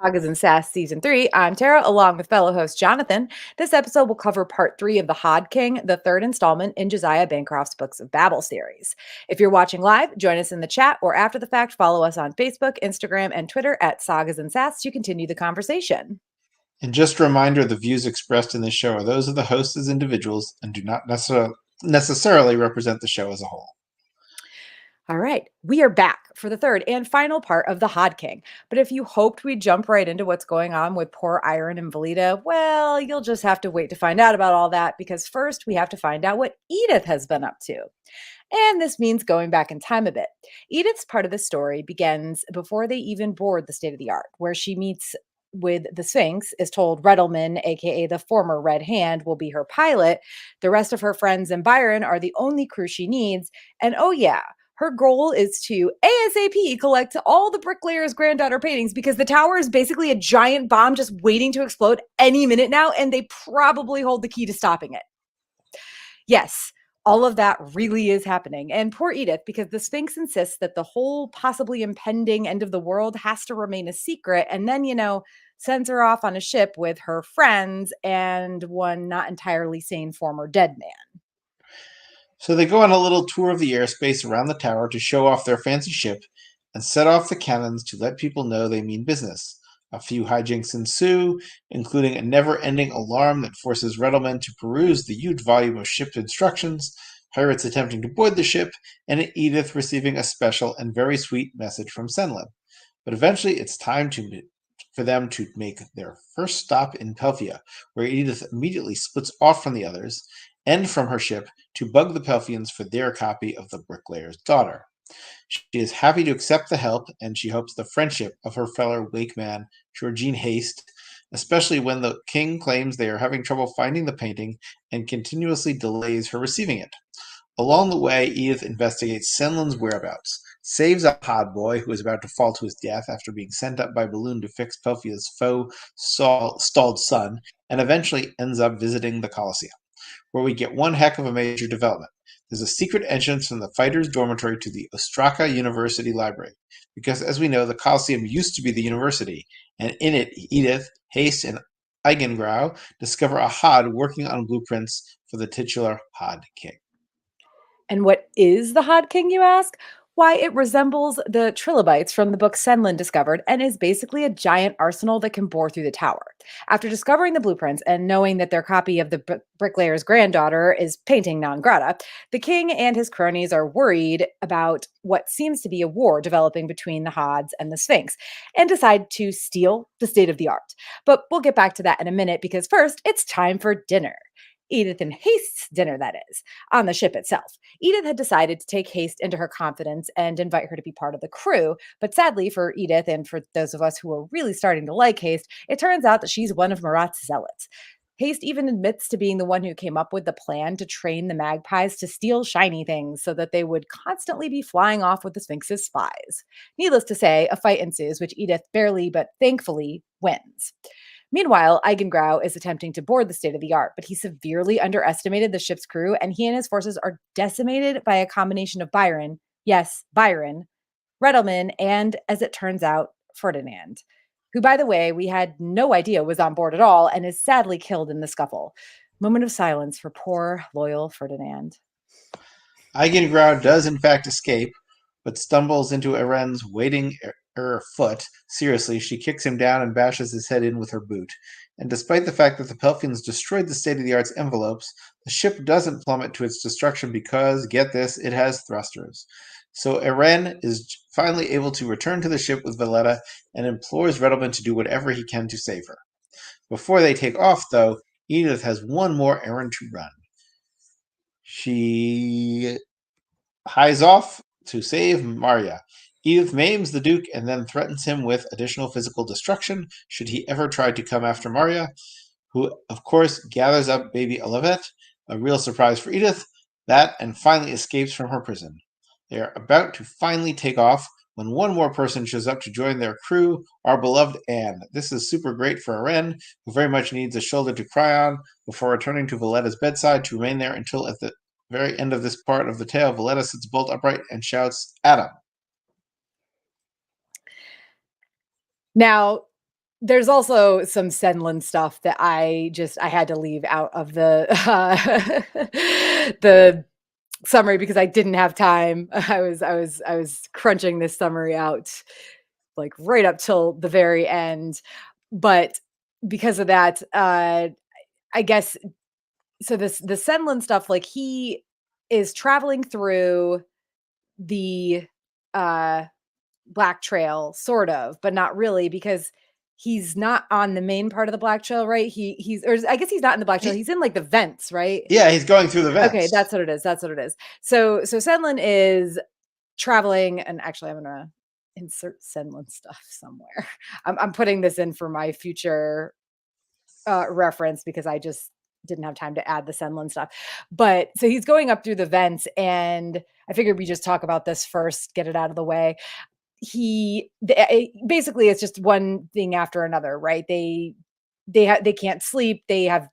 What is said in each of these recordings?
Sagas and Sass Season 3. I'm Tara, along with fellow host Jonathan. This episode will cover part 3 of the Hod King, the third installment in Josiah Bancroft's Books of Babel series. If you're watching live, join us in the chat, or after the fact, follow us on Facebook, Instagram, and Twitter at Sagas and Sass to continue the conversation. And just a reminder, the views expressed in this show are those of the hosts as individuals and do not necessarily represent the show as a whole. All right, we are back for the third and final part of the Hod King. But if you hoped we'd jump right into what's going on with poor Iron and Valida, well, you'll just have to wait to find out about all that, because first we have to find out what Edith has been up to. And this means going back in time a bit. Edith's part of the story begins before they even board the State of the Art, where she meets with the Sphinx, is told Redelman, aka the former Red Hand, will be her pilot. The rest of her friends and Byron are the only crew she needs. And oh yeah, her goal is to ASAP collect all the bricklayer's granddaughter paintings, because the tower is basically a giant bomb just waiting to explode any minute now, and they probably hold the key to stopping it. Yes, all of that really is happening. And poor Edith, because the Sphinx insists that the whole possibly impending end of the world has to remain a secret, and then, sends her off on a ship with her friends and one not entirely sane former dead man. So they go on a little tour of the airspace around the tower to show off their fancy ship and set off the cannons to let people know they mean business. A few hijinks ensue, including a never-ending alarm that forces Redelman to peruse the huge volume of ship instructions, pirates attempting to board the ship, and Edith receiving a special and very sweet message from Senlin. But eventually it's time for them to make their first stop in Pelphia, where Edith immediately splits off from the others and from her ship to bug the Pelphians for their copy of The Bricklayer's Daughter. She is happy to accept the help, and she hopes the friendship of her fellow wakeman, Georgine Haste, especially when the king claims they are having trouble finding the painting and continuously delays her receiving it. Along the way, Edith investigates Senlin's whereabouts, saves a Hod boy who is about to fall to his death after being sent up by balloon to fix Pelphia's faux stalled son, and eventually ends up visiting the Colosseum, where we get one heck of a major development. There's a secret entrance from the fighters' dormitory to the Ostraka University Library, because as we know, the Colosseum used to be the university, and in it, Edith, Haste, and Eigengrau discover a Hod working on blueprints for the titular Hod King. And what is the Hod King, you ask? Why, it resembles the trilobites from the book Senlin discovered, and is basically a giant arsenal that can bore through the tower. After discovering the blueprints and knowing that their copy of the bricklayer's granddaughter is painting non grata, the king and his cronies are worried about what seems to be a war developing between the Hods and the Sphinx, and decide to steal the state of the art. But we'll get back to that in a minute, because first, it's time for dinner. Edith and Haste's dinner, that is, on the ship itself. Edith had decided to take Haste into her confidence and invite her to be part of the crew, but sadly for Edith and for those of us who are really starting to like Haste, it turns out that she's one of Marat's zealots. Haste even admits to being the one who came up with the plan to train the magpies to steal shiny things so that they would constantly be flying off with the Sphinx's spies. Needless to say, a fight ensues, which Edith barely but thankfully wins. Meanwhile, Eigengrau is attempting to board the State of the Art, but he severely underestimated the ship's crew, and he and his forces are decimated by a combination of Byron, yes, Byron, Redelman, and, as it turns out, Ferdinand, who, by the way, we had no idea was on board at all and is sadly killed in the scuffle. Moment of silence for poor, loyal Ferdinand. Eigengrau does in fact escape, but stumbles into Eren's waiting foot. Seriously, she kicks him down and bashes his head in with her boot. And despite the fact that the Pelphians destroyed the state-of-the-art's envelopes, the ship doesn't plummet to its destruction because, get this, it has thrusters. So Eren is finally able to return to the ship with Valletta and implores Redelman to do whatever he can to save her. Before they take off, though, Edith has one more errand to run. She hies off to save Marya. Edith maims the Duke and then threatens him with additional physical destruction should he ever try to come after Marya, who, of course, gathers up baby Olivet, a real surprise for Edith, and finally escapes from her prison. They are about to finally take off when one more person shows up to join their crew, our beloved Anne. This is super great for Eren, who very much needs a shoulder to cry on before returning to Valletta's bedside to remain there until at the very end of this part of the tale, Valletta sits bolt upright and shouts, "Adam." Now, there's also some Senlin stuff that I had to leave out of the the summary because I didn't have time. I was crunching this summary out like right up till the very end. But because of that, I guess so the Senlin stuff, like he is traveling through the uh Black Trail, sort of, but not really because he's not on the main part of the Black Trail, right? He's or I guess he's not in the Black Trail. He, He's in like the vents, right? yeah, he's going through the Okay, vents. that's what it is. That's what it is. So Senlin is traveling, and actually, I'm gonna insert Senlin stuff somewhere. I'm putting this in for my future reference because I just didn't have time to add the Senlin stuff. But so he's going up through the vents, and I figured we just talk about this first, get it out of the way. Basically it's just one thing after another, right? They can't sleep, they have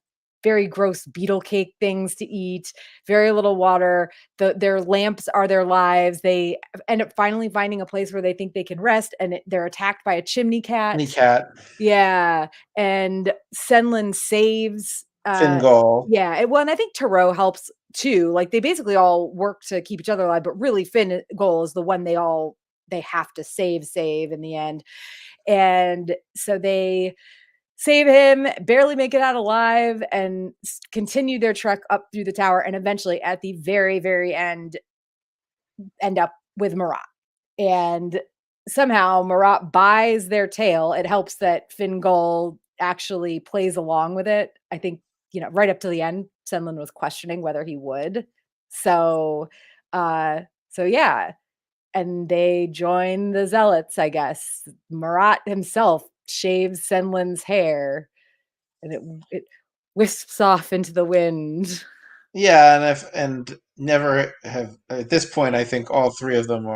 very gross beetle cake things to eat, very little water, their lamps are their lives. They end up finally finding a place where they think they can rest, and they're attacked by a chimney cat. Any cat, Yeah, and Senlin saves, Fingal. yeah, well, and I think Tarot helps too, like, they basically all work to keep each other alive, but really Finn Goal is the one they have to save in the end, and so they save him, barely make it out alive, and continue their trek up through the tower, and eventually, at the very, very end up with Marat. And somehow Marat buys their tale. It helps that Fingal actually plays along with it. I think, right up to the end, Senlin was questioning whether he would. So, uh, so yeah. And they join the Zealots, I guess. Marat himself shaves Senlin's hair, and it wisps off into the wind. Yeah, and never have at this point. I think all three of them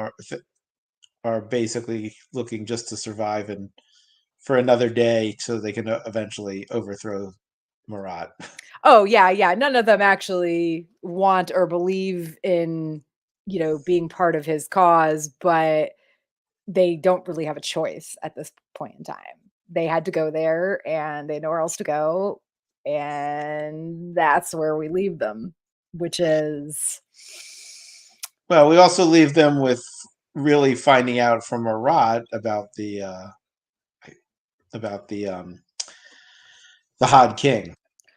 are basically looking just to survive and for another day so they can eventually overthrow Marat. Oh, yeah, yeah. None of them actually want or believe in, being part of his cause, but they don't really have a choice at this point in time. They had to go there and they had nowhere else to go. And that's where we leave them, which is, Well, we also leave them with really finding out from Marat about the Hod King.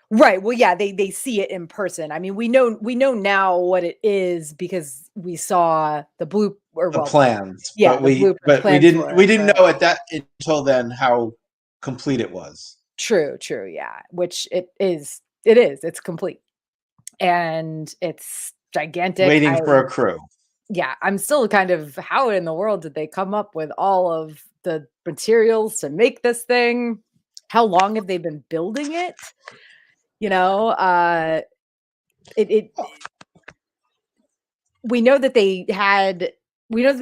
right. Well, yeah, they see it in person. I mean, we know now what it is because we saw the blue or The well, plans, yeah, the blueprint but we plans didn't for we it, didn't but know at that until then how complete it was. true, true, yeah, which it is, it's complete, and it's gigantic. Waiting for a crew. Yeah, I'm still kind of, how in the world did they come up with all of the materials to make this thing? How long have they been building it? You know, it we know that they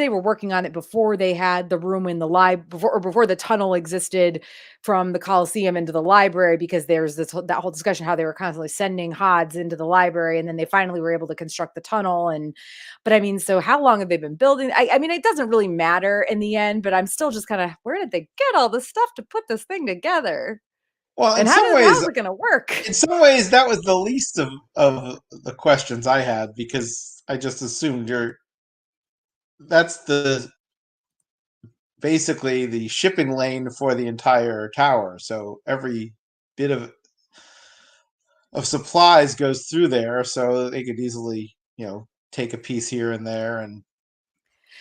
were working on it before they had the room in the before the tunnel existed from the Coliseum into the library, because there's that whole discussion how they were constantly sending Hods into the library, and then they finally were able to construct the tunnel. And but I mean, so how long have they been building? I mean, it doesn't really matter in the end, but I'm still just kind of, where did they get all this stuff to put this thing together? Well, And how's it gonna work? in some ways, that was the least of the questions I had because I just assumed that's the basically the shipping lane for the entire tower. So every bit of supplies goes through there, so they could easily, take a piece here and there, and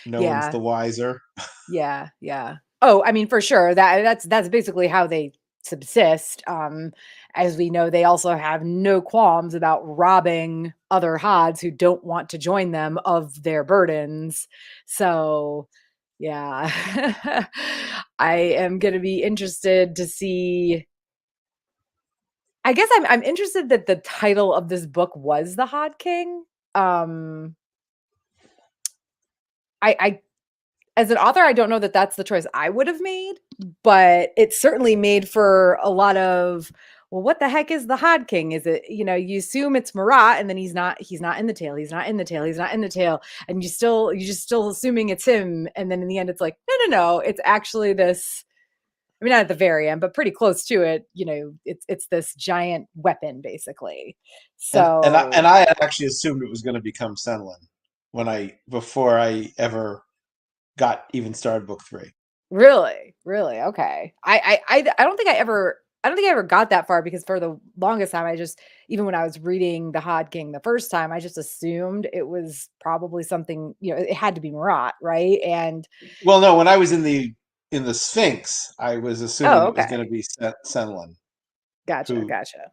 no one's Yeah. the wiser. Yeah, yeah. Oh, I mean, for sure. That's basically how they subsist. As we know, they also have no qualms about robbing other Hods who don't want to join them of their burdens. So, yeah. I am going to be interested to see. I guess I'm interested that the title of this book was The Hod King. Um, I as an author, I don't know that that's the choice I would have made, but it certainly made for a lot of, well, what the heck is the Hod King? Is it, you assume it's Marat, and then he's not in the tale. He's not in the tale. He's not in the tale. And you're just still assuming it's him. And then in the end, it's like, no, no, no. It's actually this I mean, not at the very end, but pretty close to it. It's this giant weapon, basically. And So I had actually assumed it was going to become Senlin before I ever got even started book 3. really, really, okay. I don't think I ever got that far because for the longest time, even when I was reading the Hod King the first time, I just assumed it was probably something. It had to be Marat, right? And Well, no, when I was in the Sphinx, I was assuming oh, it was going to okay, be Senlin, gotcha, who gotcha.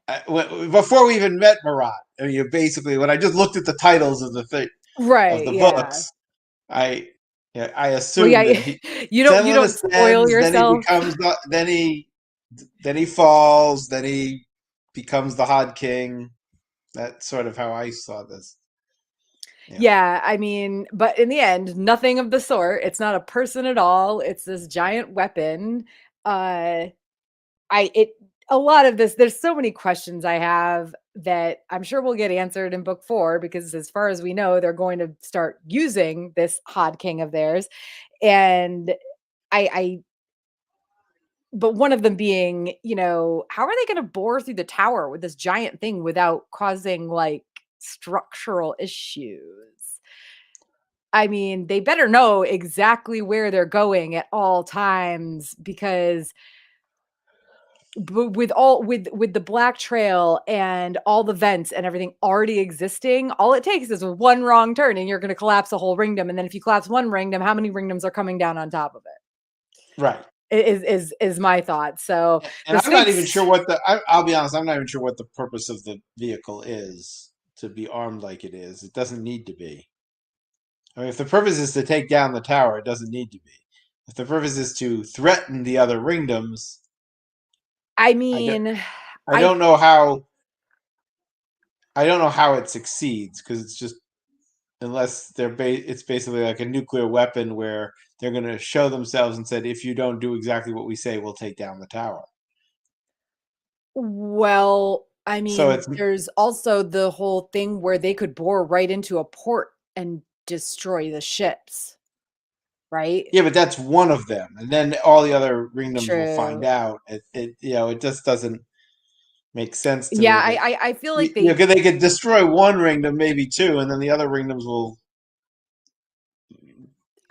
before we even met Marat. I mean, basically, when I just looked at the titles of Right, the yeah. books, I I Well, assumed yeah, that you Senlin don't spoil ascends, then he yourself. becomes then he falls, then he becomes the Hod King. That's sort of how I saw this. Yeah. Yeah, I mean, but in the end, nothing of the sort. It's not a person at all. It's this giant weapon. Uh I it A lot of this, there's so many questions I have that I'm sure will get answered in book 4 because as far as we know, they're going to start using this Hod King of theirs. And I but one of them being, how are they going to bore through the tower with this giant thing without causing like structural issues? I mean, they better know exactly where they're going at all times because with the black trail and all the vents and everything already existing, all it takes is one wrong turn and you're going to collapse a whole ringdom. And then if you collapse one ringdom, how many ringdoms are coming down on top of Right. it? Is my thought. So And the I'm not even Sphinx, sure I'll be honest, I'm not even sure what the purpose of the vehicle is to be armed like it is. It doesn't need to be. I mean, if the purpose is to take down the tower, it doesn't need to be. If the purpose is to threaten the other ringdoms, I I don't, mean, I I don't know how I don't know how it succeeds because it's just unless it's basically like a nuclear weapon where they're going to show themselves and said if you don't do exactly what we say, we'll take down the tower. well, I So mean, it's there's also the whole thing where they could bore right into a port and destroy the ships, right? Yeah, but that's one of them, and then all the other ringdoms will find True. out. It just doesn't make sense to Yeah, me that I feel like you know, 'cause they could destroy one ringdom, maybe two, and then the other ringdoms will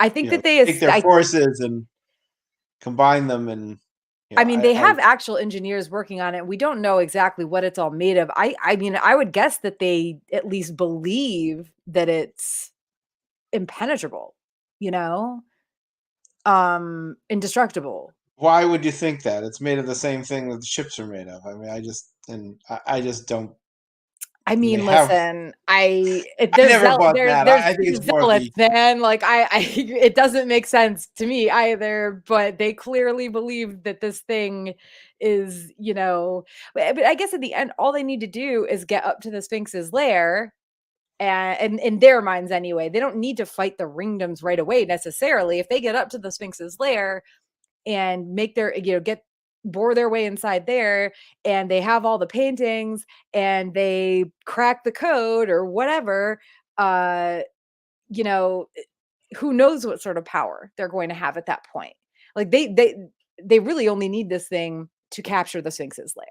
I think that they take their forces and combine them, and I mean, they I have actual engineers working on it. We don't know exactly what it's all made of. I mean, I would guess that they at least believe that it's impenetrable, you know? Indestructible. why would you think that? It's made of the same thing that the ships are made of. I mean, I just don't. I And they mean, have. listen, I never bought that. there's I think it's more zealots, the. man. Like it doesn't make sense to me either. But they clearly believe that this thing is, But I guess at the end, all they need to do is get up to the Sphinx's lair, and in their minds anyway, they don't need to fight the ringdoms right away necessarily. If they get up to the Sphinx's lair and make their get bore their way inside there and they have all the paintings and they crack the code or whatever, uh you know who knows what sort of power they're going to have at that point. Like they really only need this thing to capture the Sphinx's lair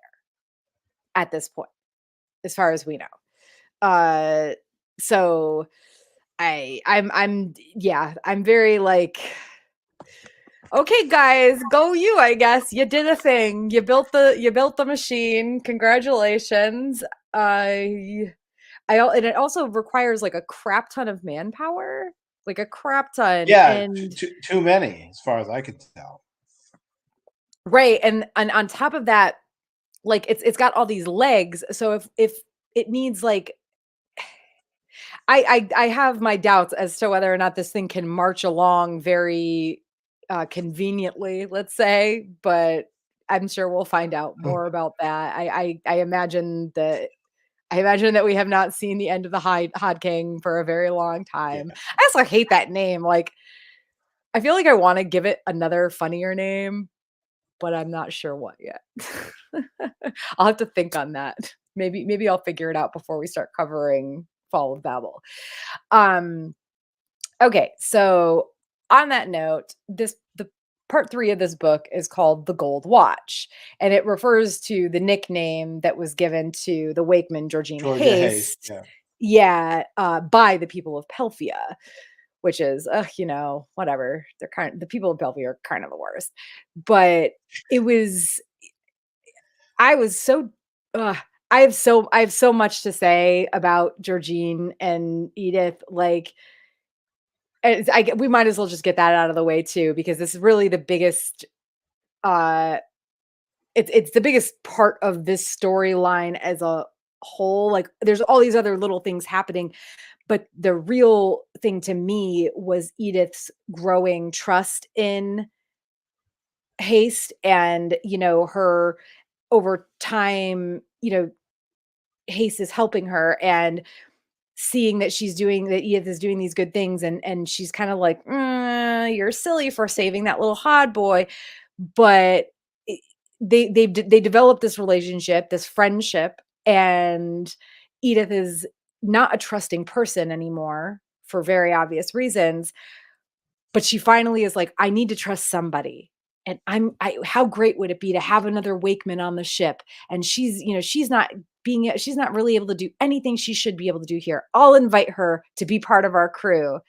at this point, as far as we know. uh so I'm yeah, I'm very like, okay, guys, go you, I guess. You did a thing. You built the machine. Congratulations. And it also requires like a crap ton of manpower, like a crap ton. Yeah, And too many, as far as I could tell. right, and on top of that, like it's got all these legs. So if it needs like I have my doubts as to whether or not this thing can march along very conveniently, let's say, but I'm sure we'll find out more about that. I imagine that we have not seen the end of the Hod King for a very long Yeah. time. I also hate that name. Like, I feel like I want to give it another funnier name, but I'm not sure what yet. I'll have to think on that. Maybe I'll figure it out before we start covering Fall of Babel. Um, okay, so on that note, part 3 of this book is called The Gold Watch, and it refers to the nickname that was given to the Wakeman Georgine Georgia Hayes. Hayst, Yeah. yeah, by the people of Pelphia, which is, whatever. The people of Pelphia are kind of the worst. But it was I was so ugh, I have so much to say about Georgine and Edith, like, we might as well just get that out of the way too, because this is really the biggest, uh it's the biggest part of this storyline as a whole. Like, there's all these other little things happening, but the real thing to me was Edith's growing trust in Haste, and, her over time, Haste is helping her, and seeing that Edith is doing these good things, and she's kind of like, you're silly for saving that little Hod boy." But it, they develop this relationship, this friendship, and Edith is not a trusting person anymore for very obvious reasons. But she finally is like, I need to trust somebody. And how great would it be to have another Wakeman on the ship? And she's not really able to do anything she should be able to do here. I'll invite her to be part of our crew.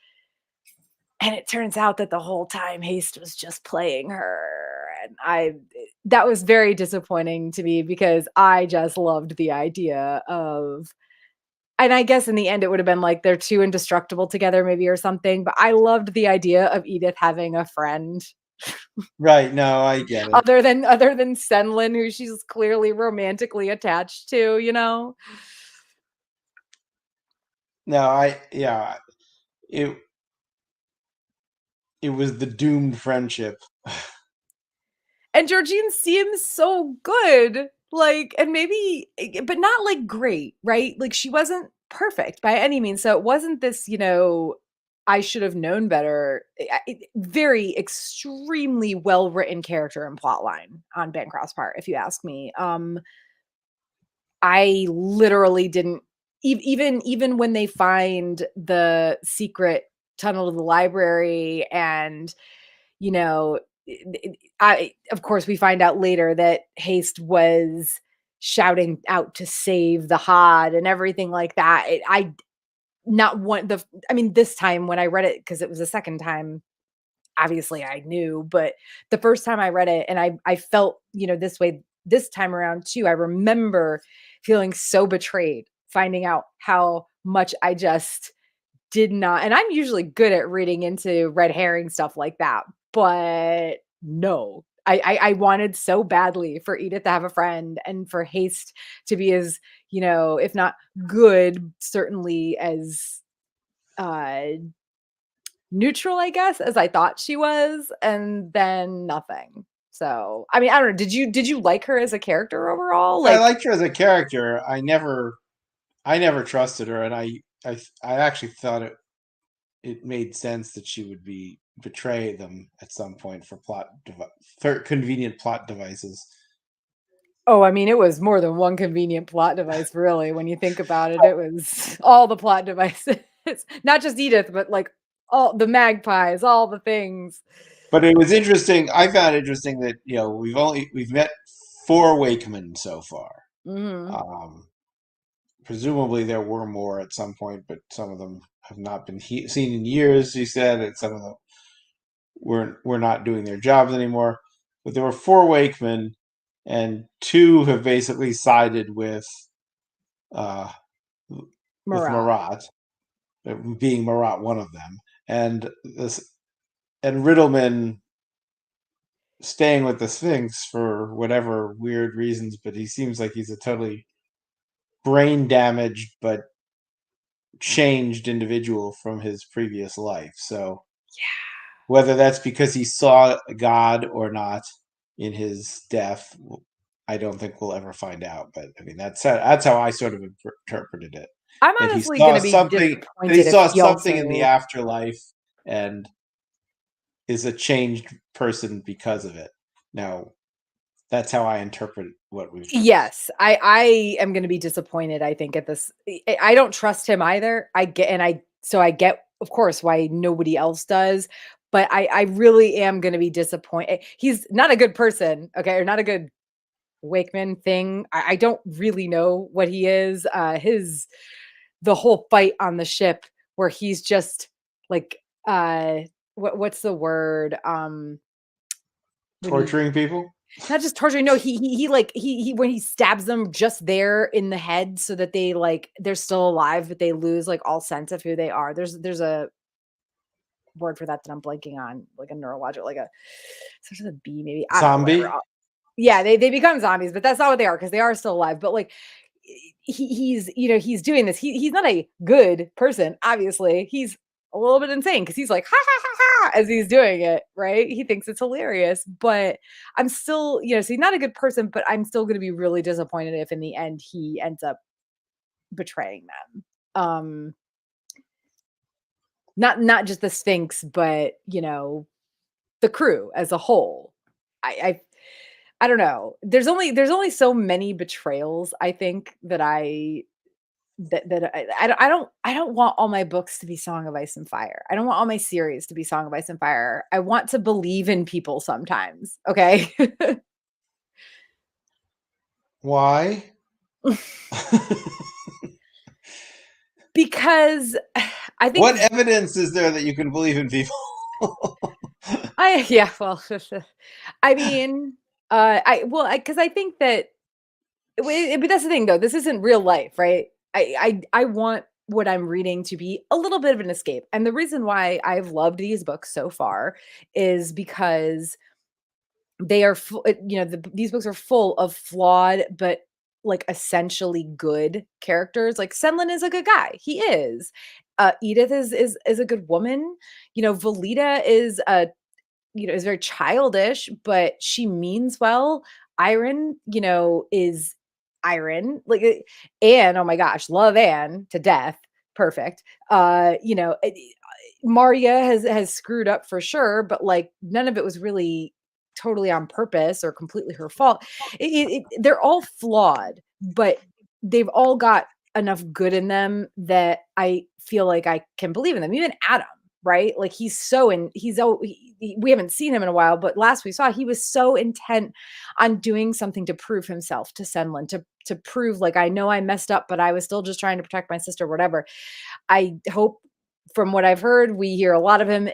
And it turns out that the whole time Haste was just playing her. And that was very disappointing to me, because I just loved the idea of, and I guess in the end it would have been like they're too indestructible together maybe or something, but I loved the idea of Edith having a friend Right. No, I get it. other than Senlin, who she's clearly romantically attached to, No, yeah, it it was the doomed friendship. And Georgine seems so good. Like, and maybe, but not like great, right? Like, she wasn't perfect by any means. So it wasn't this, I should have known better. Very extremely well written character and plot line on Bancroft's part, if you ask me. I literally didn't even when they find the secret tunnel to the library, and you know I of course we find out later that Haste was shouting out to save the Hod and everything like that. I not one the I mean, this time when I read it, because it was the second time, obviously I knew, but the first time I read it, and I felt, this way this time around too. I remember feeling so betrayed, finding out how much I just did not, and I'm usually good at reading into red herring stuff like that, but no. I wanted so badly for Edith to have a friend, and for Haste to be as, if not good, certainly as uh neutral, I guess, as I thought she was, and then nothing. So, I mean, I don't know. Did you like her as a character overall? I Like, liked her as a character. I never trusted her, and I actually thought it made sense that she would betray them at some point for convenient plot devices. oh, I mean, it was more than one convenient plot device, really. When you think about it, it was all the plot devices, not just Edith, but like all the magpies, all the things. But it was interesting. I found interesting that we've met four Wakemen so far. Hmm. Um, Presumably there were more at some point, but some of them have not been seen in years. He said, and some of them were not doing their jobs anymore. But there were four Wakemen, and two have basically sided uh, with Marat. Marat, being Marat one of them, and this and Riddleman staying with the Sphinx for whatever weird reasons, but he seems like he's a totally brain damaged but changed individual from his previous life. So whether that's because he saw God or not in his death, I don't think we'll ever find out. But I mean, that's how I sort of interpreted it. I'm That he honestly saw gonna be something. That he disappointed if saw he something in the also. afterlife and is a changed person because of it. Now, that's how I interpret what we've. Yes, I am gonna be disappointed, I think, at this. I don't trust him either. I get, of course, why nobody else does, but I really am going to be disappointed. He's not a good person, okay, or not a good Wakeman thing. I don't really know what he is. The whole fight on the ship where he's just like what's the word? When he Torturing people? not just torturing, no, he when he stabs them just there in the head so that they like they're still alive, but they lose like all sense of who they are. There's a word for that I'm blanking on, like a neurological, like a sort of a B maybe. I don't know, whatever. Zombie? Yeah, they become zombies, but that's not what they are because they are still alive. But like he's he's doing this. He's not a good person, obviously. He's a little bit insane because he's like ha ha ha ha as he's doing it, right? He thinks it's hilarious, but I'm still, so he's not a good person, but I'm still gonna be really disappointed if in the end he ends up betraying them. Not just the Sphinx, but the crew as a whole. I don't know. There's only so many betrayals I think that I don't want all my books to be Song of Ice and Fire. I don't want all my series to be Song of Ice and Fire. I want to believe in people sometimes, okay? Why? Because I think What evidence is there that you can believe in people? yeah, well, I mean, because I think that but that's the thing though. This isn't real life, right? I want what I'm reading to be a little bit of an escape. And the reason why I've loved these books so far is because they are these books are full of flawed but like essentially good characters. Like Senlin is a good guy. He is. Edith is a good woman. Valita is very childish, but she means well. Iron, is Iron. Like Anne, oh my gosh, love Anne to death. Perfect. Maria has screwed up for sure, but like none of it was really totally on purpose or completely her fault. They're all flawed, but they've all got enough good in them that I feel like I can believe in them. Even Adam, right? Like we haven't seen him in a while, but last we saw he was so intent on doing something to prove himself to Senlin, to prove like I know I messed up, but I was still just trying to protect my sister, whatever. I hope from what I've heard, we hear a lot of him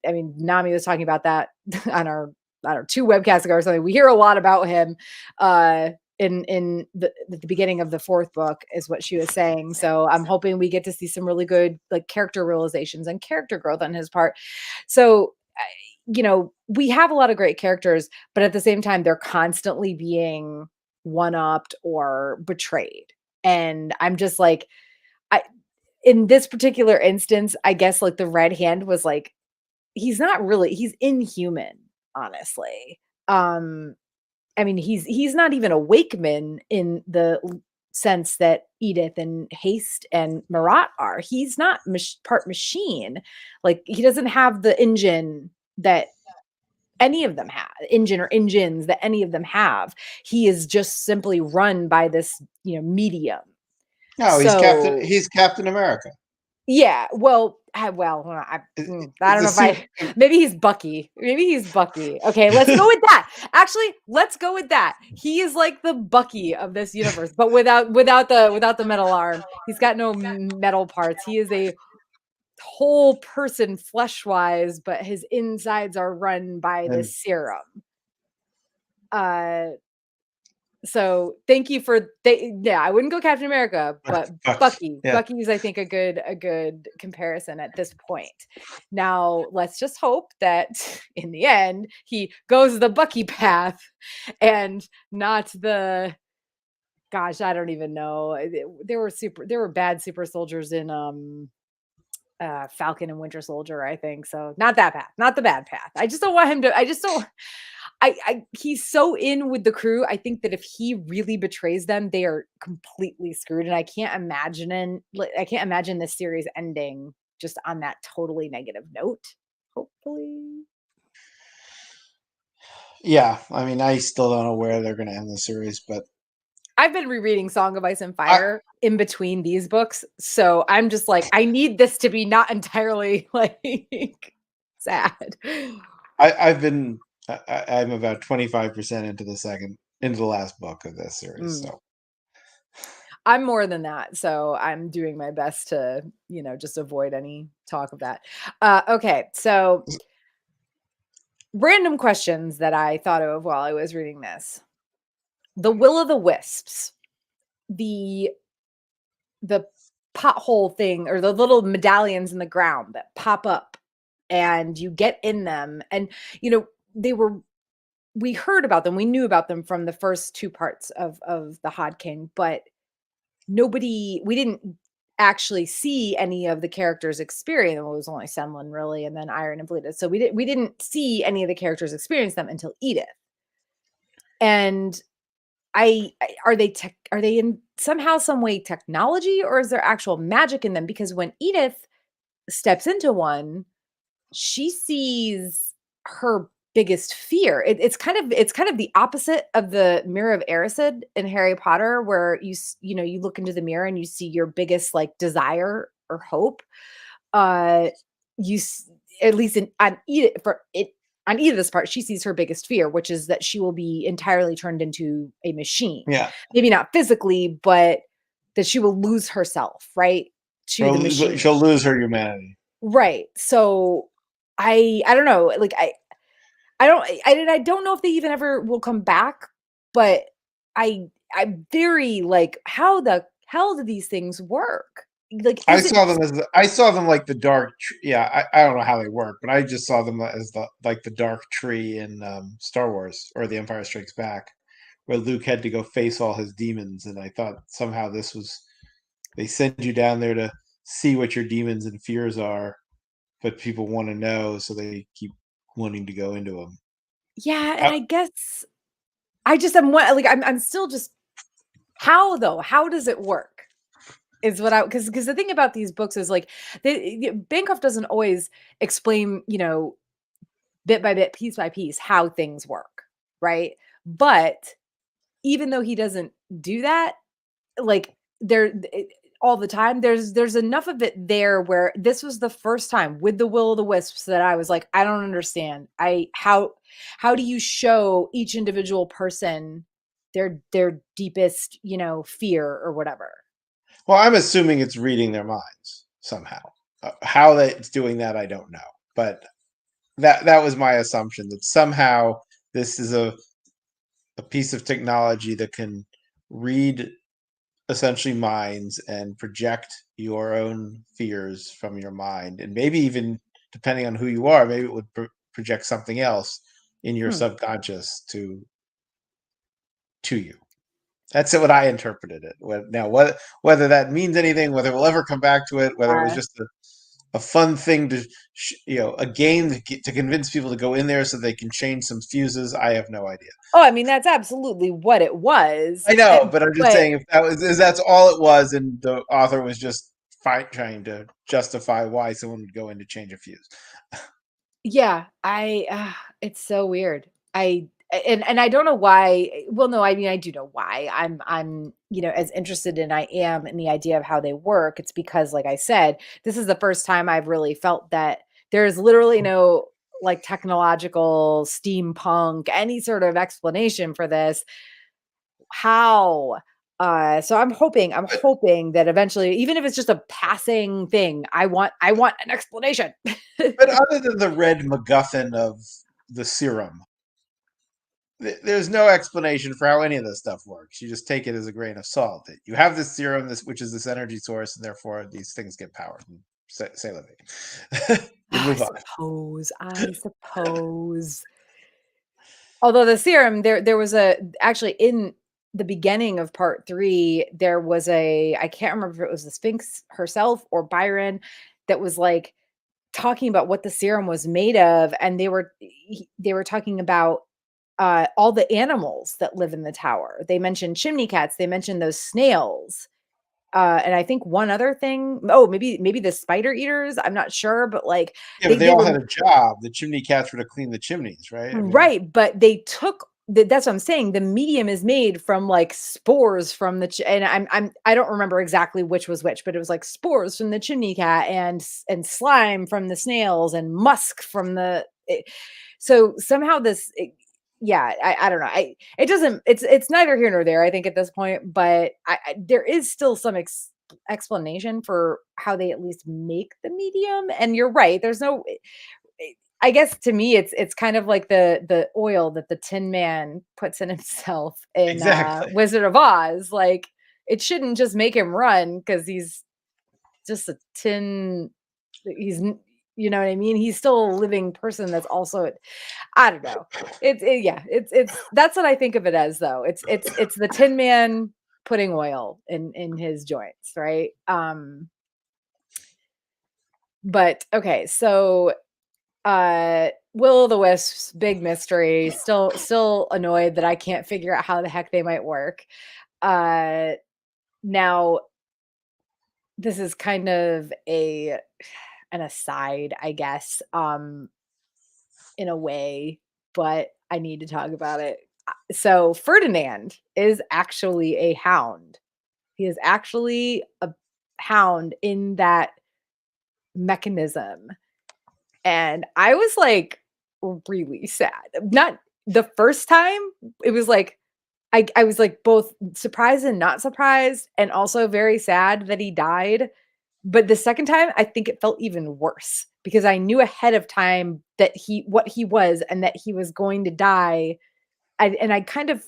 Nami was talking about that on our, I don't know, 2 webcasts ago or something. We hear a lot about him in the beginning of the 4th book is what she was saying. So I'm hoping we get to see some really good like character realizations and character growth on his part. So, we have a lot of great characters, but at the same time, they're constantly being one-upped or betrayed. And I'm just like, in this particular instance, I guess like the Red Hand was like, he's inhuman, honestly. He's not even a Wakeman in the sense that Edith and Haste and Marat are. He's not part machine. Like he doesn't have the engine that any of them have, engine or engines that any of them have. He is just simply run by this, medium. No, So He's Captain America. yeah, well, I don't know if The maybe he's Bucky. Maybe he's Bucky. Okay, let's go with that. Actually, let's go with that. He is like the Bucky of this universe, but without the metal arm. He's got no metal parts. He is a whole person flesh-wise, but his insides are run by and this serum. So thank you for I wouldn't go Captain America, but Bucky. Yeah. Bucky's I think a good comparison at this point. Now let's just hope that in the end he goes the Bucky path and not the gosh, I don't even know. There were bad super soldiers in Falcon and Winter Soldier, I think. So not that path, not the bad path. I just don't want him to I just don't he's so in with the crew. I think that if he really betrays them, they are completely screwed. And I can't imagine this series ending just on that totally negative note. Hopefully. Yeah, I still don't know where they're going to end the series, but I've been rereading Song of Ice and Fire in between these books. So I'm just like, I need this to be not entirely like Sad. I'm about 25% into the last book of this series. Mm. So I'm more than that, so I'm doing my best to, just avoid any talk of that. Okay, so random questions that I thought of while I was reading this. The will-o'-the-wisps, the the pothole thing or the little medallions in the ground that pop up and you get in them and they were we heard about them, we knew about them from the first two parts of the Hod King, but we didn't actually see any of the characters experience them. It was only Semlin really, and then Iron and Bleeded. So we didn't see any of the characters experience them until Edith. And are they in somehow some way technology, or is there actual magic in them? Because when Edith steps into one, she sees her biggest fear. It's kind of the opposite of the Mirror of Erised in Harry Potter, where you look into the mirror and you see your biggest like desire or hope. Uh, at least on Edith's part, she sees her biggest fear, which is that she will be entirely turned into a machine. yeah, Maybe not physically, but that she will lose herself, right, to the machine. she'll lose her humanity. Right. So I don't know. Like I don't know if they even ever will come back, but I'm very like, how the hell do these things work? Like, I is it saw them like the dark. Yeah, I don't know how they work, but I just saw them as the dark tree in Star Wars or The Empire Strikes Back, where Luke had to go face all his demons, and I thought somehow this was they send you down there to see what your demons and fears are, but people want to know, so they keep wanting to go into them. yeah, and I guess I'm still just how though? How does it work? Is what I because the thing about these books is like Bancroft doesn't always explain, bit by bit, piece by piece, how things work, right? But even though he doesn't do that, like all the time, there's enough of it there where this was the first time with the Will o' the Wisps that I was like, I don't understand. How do you show each individual person their deepest, fear or whatever? Well, I'm assuming it's reading their minds somehow. How it's doing that, I don't know, but that was my assumption that somehow this is a piece of technology that can read essentially minds and project your own fears from your mind, and maybe even depending on who you are, maybe it would project something else in your Hmm. subconscious to you. That's what I interpreted it. Now, whether that means anything, whether we'll ever come back to it, whether it was just a fun thing to, a game to convince people to go in there so they can change some fuses, I have no idea. Oh, I mean, that's absolutely what it was. I know, but I'm just But saying if that's all it was, and the author was just trying to justify why someone would go in to change a fuse. yeah, it's so weird. And I don't know why. Well, no, I mean, I do know why. I'm, as interested in I am in the idea of how they work. It's because, like I said, this is the first time I've really felt that there's literally no like technological steampunk, any sort of explanation for this. How? So I'm hoping that eventually, even if it's just a passing thing, I want an explanation. But other than the red MacGuffin of the serum, there's no explanation for how any of this stuff works. You just take it as a grain of salt. That you have this serum, which is this energy source, and therefore these things get powered. And say living. You I move on. suppose. Although the serum, there was actually in the beginning of part 3, there was I can't remember if it was the Sphinx herself or Byron that was like talking about what the serum was made of, and they were talking about all the animals that live in the tower. They mentioned chimney cats, they mentioned those snails. And I think one other thing, oh, maybe the spider eaters, I'm not sure, but like Yeah, but they they they all were had a job. The chimney cats were to clean the chimneys, right? I mean, right, but they took that's what I'm saying. The medium is made from like spores from the and I don't remember exactly which was which, but it was like spores from the chimney cat and slime from the snails and musk from the so somehow yeah, I don't know. It doesn't it's neither here nor there, I think, at this point, but there is still some explanation for how they at least make the medium. And you're right, there's no I guess to me it's kind of like the oil that the Tin Man puts in himself in Exactly. Wizard of Oz. Like it shouldn't just make him run because he's just a tin. You know what I mean? He's still a living person that's also I don't know. Yeah, it's that's what I think of it as though. It's the Tin Man putting oil in his joints, right? But okay, so Will-o'-the-wisps, big mystery, still annoyed that I can't figure out how the heck they might work. Now this is kind of an aside, I guess, in a way, but I need to talk about it. So Ferdinand is actually a hound. He is actually a hound in that mechanism. And I was like really sad. Not the first time, it was like I was like both surprised and not surprised, and also very sad that he died. But the second time, I think it felt even worse because I knew ahead of time that what he was and that he was going to die. And I kind of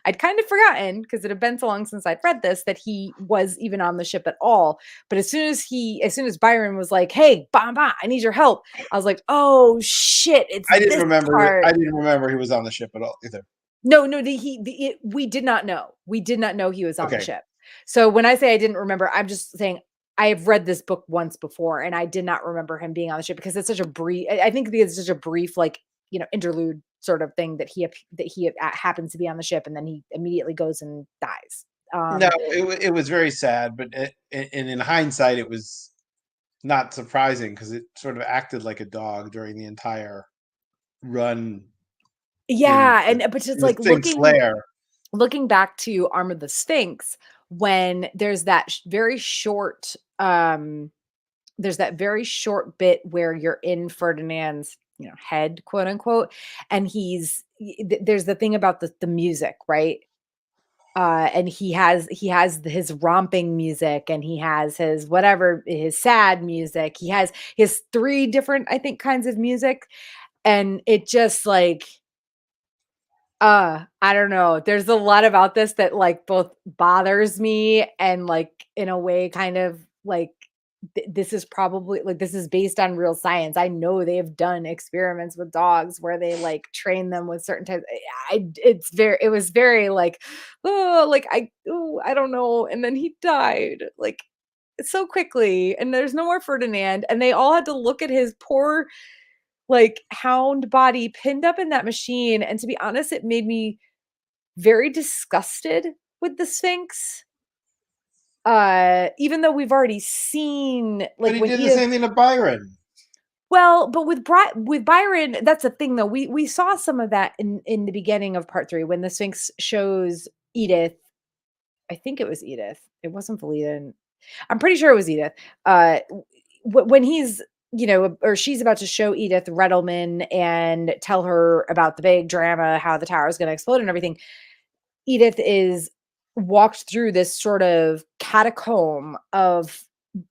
I'd kind of forgotten because it had been so long since I'd read this that he was even on the ship at all. But as soon as Byron was like, "Hey, bah, I need your help," I was like, "Oh shit, it's I didn't this remember. I part." didn't remember he was on the ship at all either. No, no, we did not know. We did not know he was on the Okay. ship. So when I say I didn't remember, I'm just saying I have read this book once before and I did not remember him being on the ship because it's such a brief I think it's such a brief like, interlude sort of thing that he happens to be on the ship and then he immediately goes and dies. No, it was very sad, but and in hindsight, it was not surprising because it sort of acted like a dog during the entire run in Yeah, and but just the like Sphinx lair. looking back to Arm of the Sphinx, when there's that very short bit where you're in Ferdinand's, head, quote unquote, and there's the thing about the music, right? And he has his romping music and he has his whatever his sad music. He has his three different, I think, kinds of music, and it just like I don't know. There's a lot about this that like both bothers me and like in a way kind of like this is probably like this is based on real science. I know they've done experiments with dogs where they like train them with certain types. It was very like oh like I don't know. And then he died like so quickly and there's no more Ferdinand and they all had to look at his poor like hound body pinned up in that machine. And to be honest, it made me very disgusted with the Sphinx. Even though we've already seen But like he when did the Edith same thing to Byron. well, but with Byron, that's the thing though. We saw some of that in the beginning of part 3 when the Sphinx shows Edith. I think it was Edith. It wasn't Valida. And I'm pretty sure it was Edith. When he's or she's about to show Edith Redelman and tell her about the big drama, how the tower is going to explode and everything. Edith is walked through this sort of catacomb of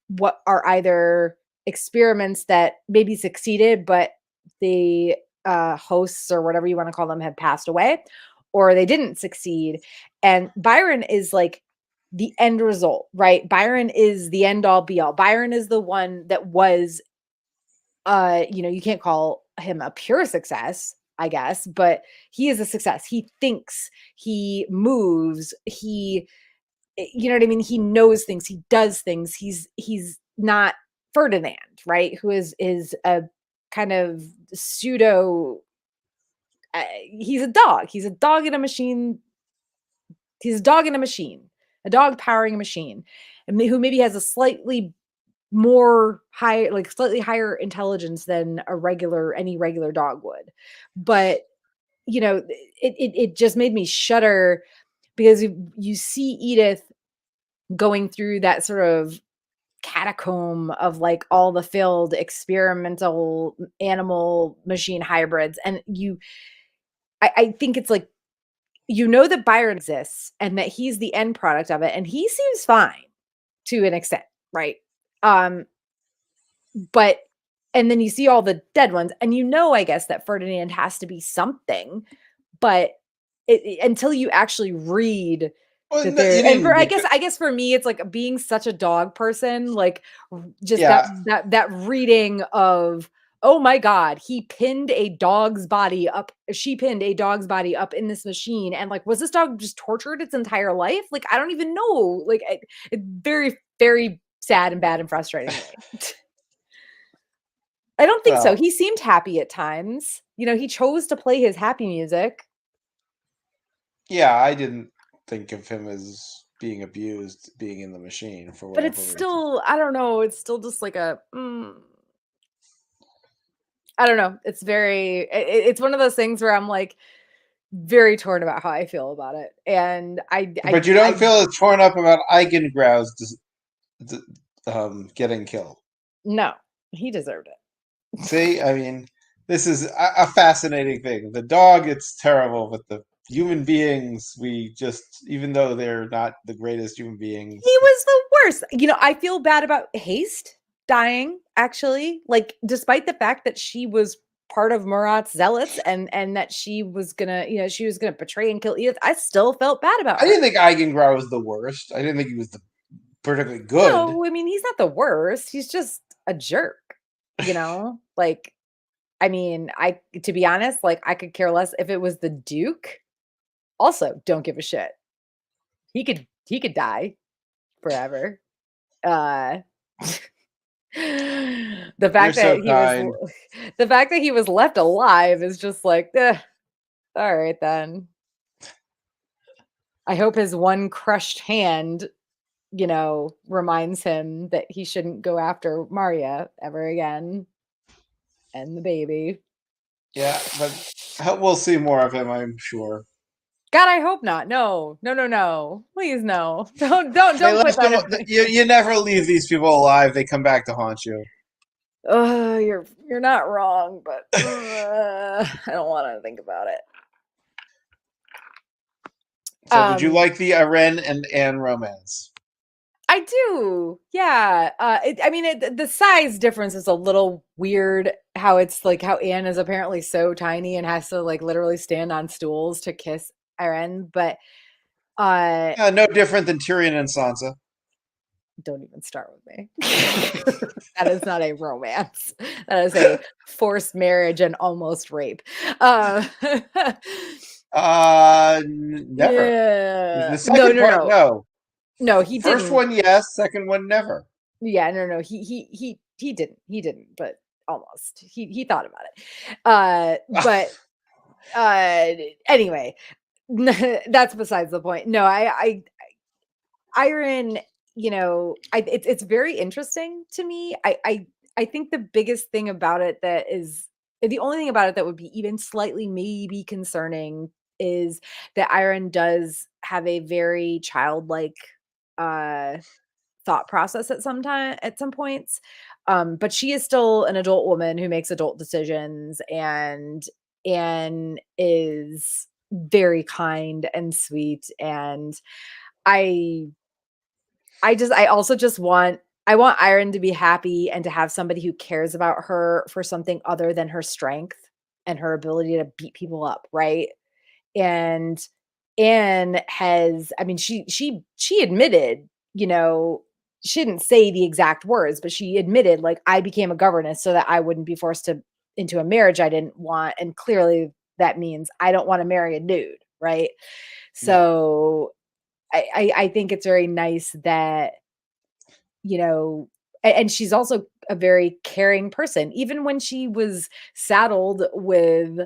what are either experiments that maybe succeeded, but the hosts or whatever you want to call them had passed away, or they didn't succeed. And Byron is like the end result, right? Byron is the end all be all. Byron is the one that was you can't call him a pure success, I guess, but he is a success. He thinks, he moves, you know what I mean? He knows things, he does things. He's not Ferdinand, right? Who is a kind of pseudo he's a dog. He's a dog in a machine. He's a dog in a machine. A dog powering a machine. And who maybe has a slightly slightly higher intelligence than any regular dog would. But it just made me shudder because you see Edith going through that sort of catacomb of like all the failed experimental animal machine hybrids. And I think it's like, that Byron exists and that he's the end product of it. And he seems fine to an extent, right? Um, but and then you see all the dead ones, and I guess that Ferdinand has to be something, but until you actually read Well, that no, there, you and for didn't because I guess for me, it's like being such a dog person, like just yeah, that reading of, oh my God, he pinned a dog's body up. She pinned a dog's body up in this machine, and like, was this dog just tortured its entire life? Like, I don't even know. Like, it's very, very sad and bad and frustrating to me. I don't think so. well, He seemed happy at times. He chose to play his happy music. yeah, I didn't think of him as being abused, being in the machine for But it's whatever reason. still, I don't know, it's still just like I don't know. It's one of those things where I'm like very torn about how I feel about it. And But you don't feel as torn up about Eigengrau's getting killed. no, he deserved it. See, I mean, this is a fascinating thing. The dog, it's terrible, but the human beings, we just, even though they're not the greatest human beings, He was the worst. I feel bad about Haste dying, actually. Like, despite the fact that she was part of Murat's zealots and that she was gonna betray and kill Edith, I still felt bad about I her. didn't think Eigengrau was the worst. I didn't think he was particularly good. No, I mean, he's not the worst. He's just a jerk, Like, I mean, to be honest, like, I could care less if it was the Duke. Also, don't give a shit. He could die forever. Uh the You're fact so that he was kind. the fact that he was left alive is just like, all right then. I hope his one crushed hand, reminds him that he shouldn't go after Maria ever again and the baby. Yeah, but we'll see more of him, I'm sure. God, I hope not. No, no, no, no. Please no. They Don't put left that him. in my. You never leave these people alive. They come back to haunt you. Oh, you're not wrong, but I don't want to think about it. So, did you Um, like the Aren and Anne romance? I do. Yeah. I mean, the size difference is a little weird. How it's like how Anne is apparently so tiny and has to like literally stand on stools to kiss Eren, but uh, No different than Tyrion and Sansa. don't even start with me. That is not a romance. That is a forced marriage and almost rape. Uh, Never. The yeah. No, second no, part, no. no. No, he First didn't. one, yes. Second one, never. Yeah, no, no, he didn't. He didn't, but almost. He thought about it. But anyway, that's besides the point. No, Iron, it's very interesting to me. I think the biggest thing about it the only thing about it that would be even slightly maybe concerning is that Iron does have a very childlike uh thought process at some points. But she is still an adult woman who makes adult decisions, and is very kind and sweet. And I I also just I want Iron to be happy and to have somebody who cares about her for something other than her strength and her ability to beat people up, right? And Anne has, I mean, she admitted, she didn't say the exact words, but she admitted, like, I became a governess so that I wouldn't be forced into a marriage I didn't want. And clearly that means I don't want to marry a dude, right? Yeah. So I think it's very nice that, and she's also a very caring person, even when she was saddled with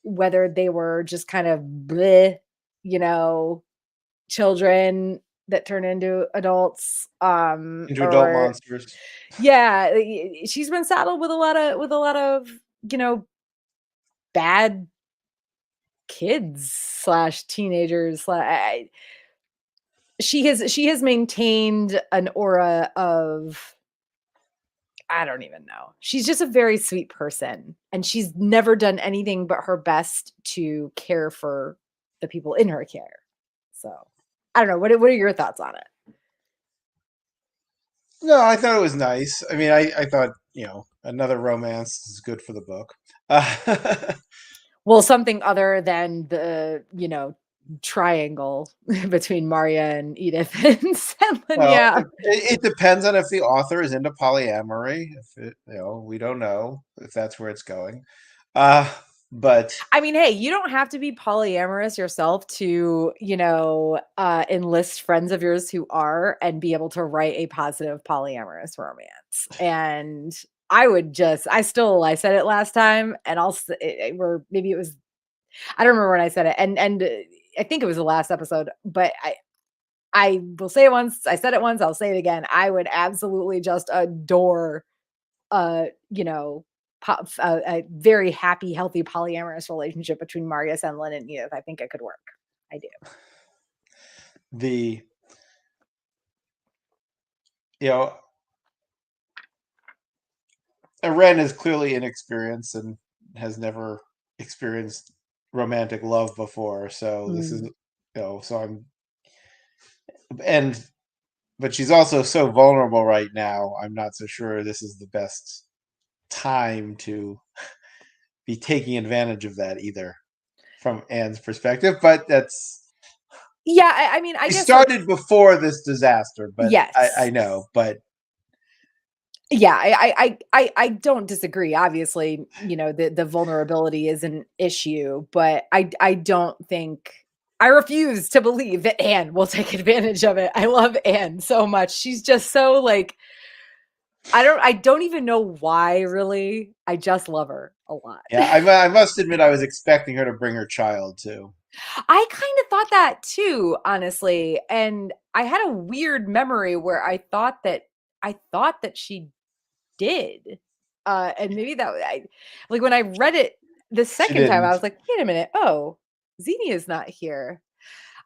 whether they were just kind of bleh, you know, children that turn into adults, Into adult or monsters. yeah, she's been saddled with a lot of, you know, bad kids slash teenagers. She has maintained an aura of, I don't even know. She's just a very sweet person, and she's never done anything but her best to care for the people in her care. So, I don't know. What are your thoughts on it? No, I thought it was nice. I mean, I thought, another romance is good for the book. Uh, Well, something other than the, triangle between Maria and Edith and Senlin, well, yeah. it depends on if the author is into polyamory. We don't know if that's where it's going. Uh, but I mean, hey, you don't have to be polyamorous yourself to, enlist friends of yours who are and be able to write a positive polyamorous romance. And I said it last time, and or maybe it was, I don't remember when I said it, and I think it was the last episode, but I will say it once. I said it once. I'll say it again. I would absolutely just adore, uh, you know, a very happy, healthy polyamorous relationship between Maria Senlin and Edith. I think it could work. I do. the you know Aren is clearly inexperienced and has never experienced romantic love before. So this is, Mm. so and but she's also so vulnerable right now. I'm not so sure this is the best time to be taking advantage of that either from Anne's perspective. But Yeah, I mean, I she guess like started before this disaster, but I yes. know, but Yeah, I don't disagree. Obviously, the vulnerability is an issue, but I don't think, I refuse to believe that Anne will take advantage of it. I love Anne so much. She's just so like, I don't even know why really. I just love her a lot. yeah, I must admit I was expecting her to bring her child too. I kind of thought that too, honestly. And I had a weird memory where I thought that she did. And maybe that I like when I read it the She second time, I didn't. was like, wait a minute. Oh, Xenia's not here.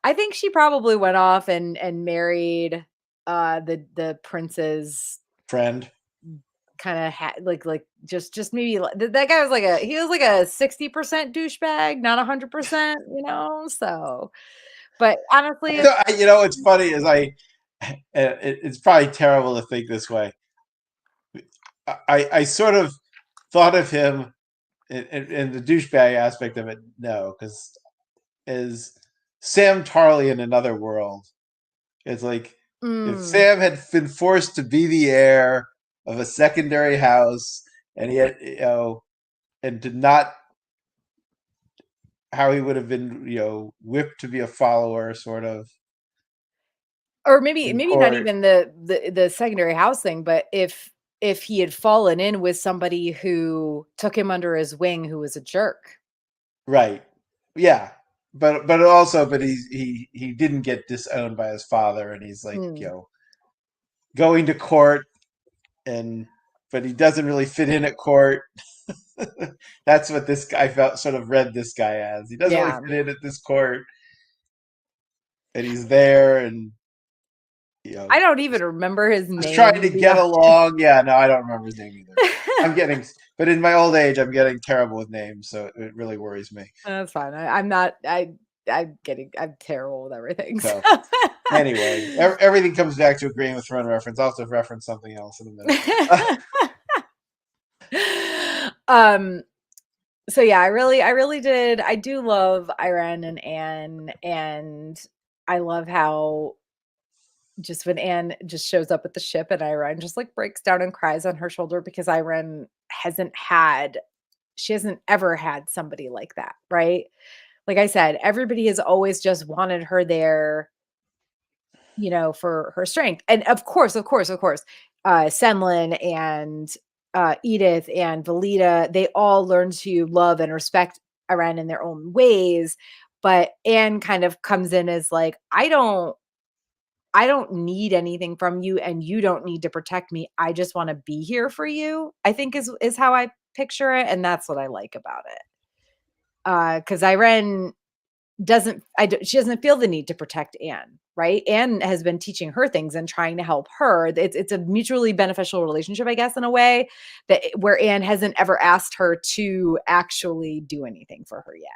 I think she probably went off and married the prince's Friend. kind of like just maybe that guy was like a 60% douchebag, not 100%, so but honestly if What's funny is it's probably terrible to think this way. I sort of thought of him in the douchebag aspect of it. No, because as Sam Tarley in Another World, it's like if mm, Sam had been forced to be the heir of a secondary house, and he had, and did not, how he would have been, whipped to be a follower, sort of or maybe in maybe not court. even the secondary house thing, but if he had fallen in with somebody who took him under his wing who was a jerk. Right. Yeah. But he didn't get disowned by his father, and he's like, Mm, going to court, and but he doesn't really fit in at court. That's what this guy felt, sort of read this guy as. He doesn't really yeah. fit in at this court, and he's there, and you I know don't even remember his just trying name, to to be get honest. along. Yeah, no, I don't remember his name either. But in my old age, I'm getting terrible with names, so it really worries me. That's fine. I'm not. I'm terrible with everything. So. So anyway, everything comes back to a Game of Thrones reference. I'll have to reference something else in a minute. um. So yeah, I really did. I do love Iran and Anne, and I love how just when Anne just shows up at the ship and Iran just like breaks down and cries on her shoulder because Iran she hasn't ever had somebody like that, right? Like I said, everybody has always just wanted her there, for her strength. And of course, Semlin and Edith and Valida, they all learn to love and respect Iran in their own ways. But Anne kind of comes in as like, I don't need anything from you and you don't need to protect me. I just want to be here for you. I think is how I picture it, and that's what I like about it. because Irene she doesn't feel the need to protect Anne, right? Anne has been teaching her things and trying to help her. It's a mutually beneficial relationship, I guess, in a way that where Anne hasn't ever asked her to actually do anything for her yet.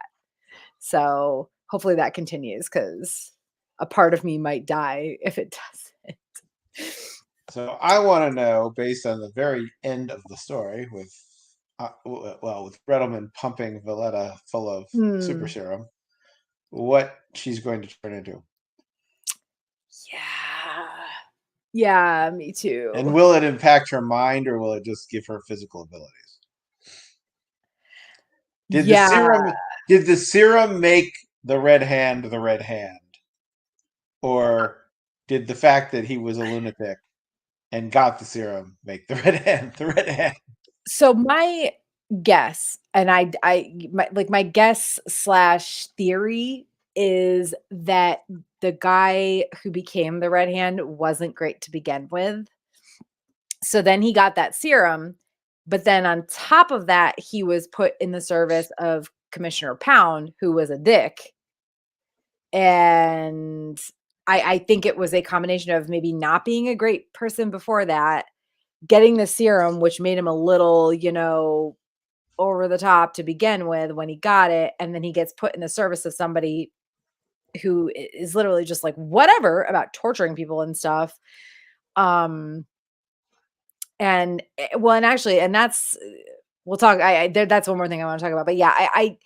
So hopefully that continues, because a part of me might die if it doesn't. So I want to know, based on the very end of the story, with with Redelman pumping Valletta full of super Hmm. serum, what she's going to turn into, Yeah. Yeah, me and too. will it impact her mind, or will it just give her physical abilities? Did the Yeah. serum did the serum make the red hand the red hand, or did the fact that he was a lunatic and got the serum make the red hand the red hand? So my guess, and my guess slash theory is that the guy who became the red hand wasn't great to begin with. So then he got that serum, but then on top of that, he was put in the service of Commissioner Pound, who was a dick. And I think it was a combination of maybe not being a great person before that, getting the serum, which made him a little, over the top to begin with when he got it, and then he gets put in the service of somebody who is literally just like whatever about torturing people and stuff. Um, and actually, and that's we'll talk. That's one more thing I want to talk about. But yeah, I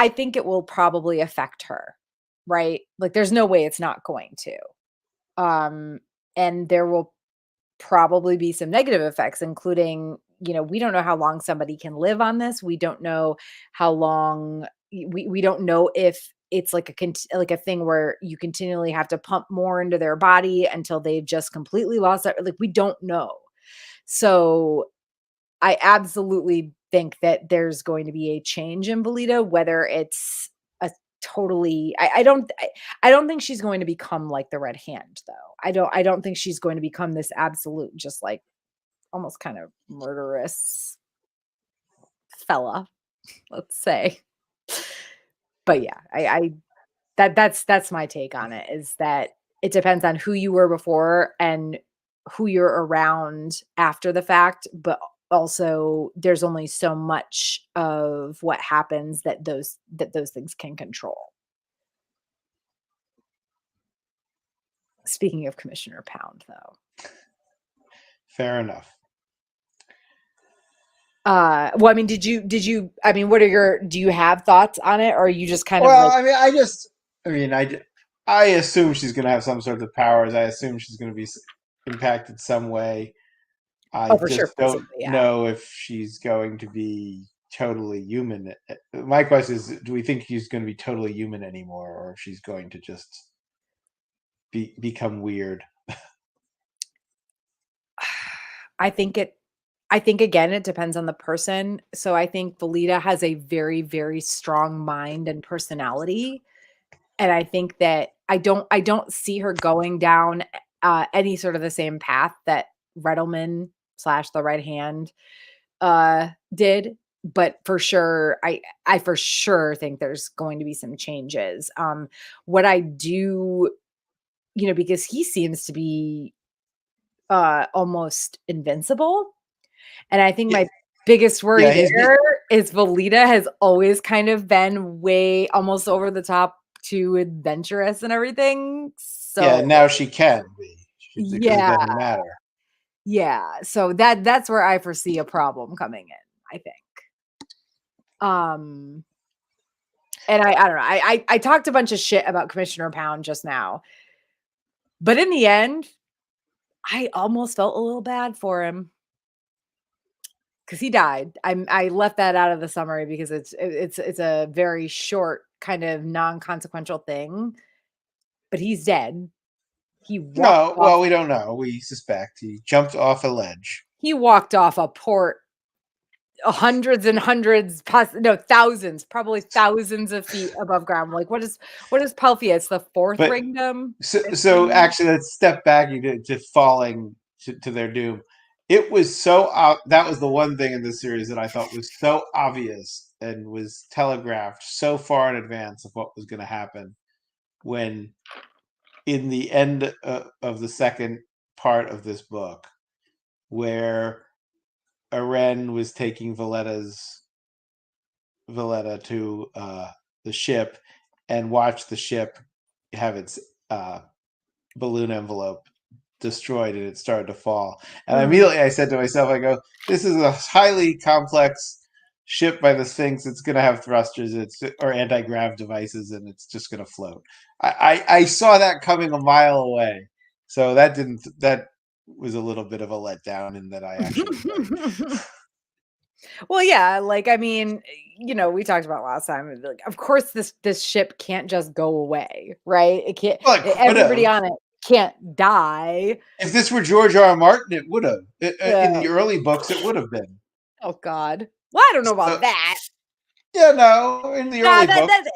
think it will probably affect her, right? Like, there's no way it's not going to. Um, and there will probably be some negative effects, including, we don't know how long somebody can live on this. We don't know how long we don't know if it's like like a thing where you continually have to pump more into their body until they've just completely lost that. Like, we don't know. So I absolutely think that there's going to be a change in Belita, whether it's a totally I don't think she's going to become like the Red Hand, though. I don't think she's going to become this absolute, just like almost kind of murderous fella, let's say. But yeah, that's my take on it, is that it depends on who you were before and who you're around after the fact, but also there's only so much of what happens that those things can control. Speaking of Commissioner Pound, though. Fair enough. Well, I mean, I mean, do you have thoughts on it, or are you just kind of Well, like, I assume she's going to have some sort of powers. I assume she's going to be impacted some way. I oh, for sure, just don't physically, yeah. know if she's going to be totally human. My question is, do we think she's going to be totally human anymore, or if she's going to just become weird? I think I think again, it depends on the person. So I think Valida has a very, very strong mind and personality. And I think that I don't see her going down any sort of the same path that Redelman slash the right hand did. But for sure, I for sure think there's going to be some changes. What I do, because he seems to be almost invincible. And I think Yeah, my biggest worry yeah. He's there is Valita has always kind of been way almost over the top too adventurous and everything. yeah. So Now she can be because it yeah, doesn't matter. yeah. So that's where I foresee a problem coming in, I think. Um and I don't know. I talked a bunch of shit about Commissioner Pound just now. But in the end, I almost felt a little bad for him, because he died. I left that out of the summary because it's a very short, kind of non-consequential thing, but he's dead. He walked No, off well, we don't know. We suspect he jumped off a ledge. he walked off a port hundreds and hundreds, no, thousands, probably thousands of feet above ground. Like, what is Pelphia? It's the fourth But ringdom, fifth so ringdom? actually, let's step back to falling to their doom. It was so that was the one thing in this series that I thought was so obvious and was telegraphed so far in advance of what was going to happen when in the end of the second part of this book, where Aren was taking Valletta to the ship and watched the ship have its balloon envelope destroyed and it started to fall. And immediately I said to myself, I go, this is a highly complex ship by the Sphinx. It's going to have thrusters or anti-grav devices, and it's just going to float. I saw that coming a mile away. So that was a little bit of a letdown in that I actually did. Well, yeah, like, I mean, we talked about last time, like, of course this ship can't just go away, right? It can't, Well, it could everybody have. on it can't die. If this were George R. R. Martin, it would have. In Uh, the early books, it would have been. oh God. Well, I don't know about So, that. yeah, no, in the Nah, early books.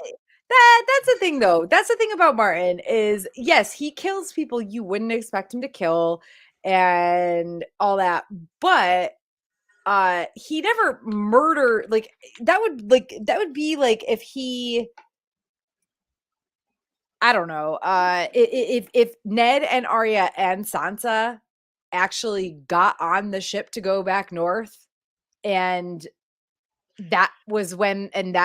that's the thing though. That's the thing about Martin is, yes, he kills people you wouldn't expect him to kill and all that, but he never murder, like that would be like if he, I don't know, if Ned and Arya and Sansa actually got on the ship to go back north, and that was when, and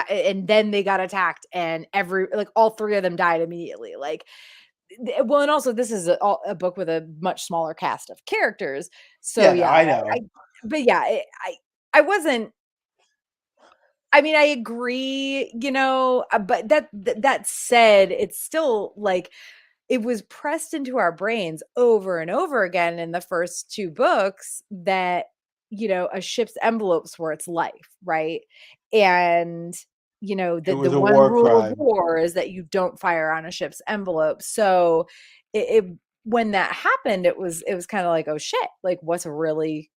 then they got attacked, and all three of them died immediately. Like, well, and also this is a book with a much smaller cast of characters, so Yeah, no, yeah, I know. but yeah, I wasn't. I mean, I agree, but that said, it's still like it was pressed into our brains over and over again in the first two books that, a ship's envelopes were its life, right? And, It the was a one war rule of crime. war is that you don't fire on a ship's envelope. So it when that happened, it was kind of like, oh shit, like what's really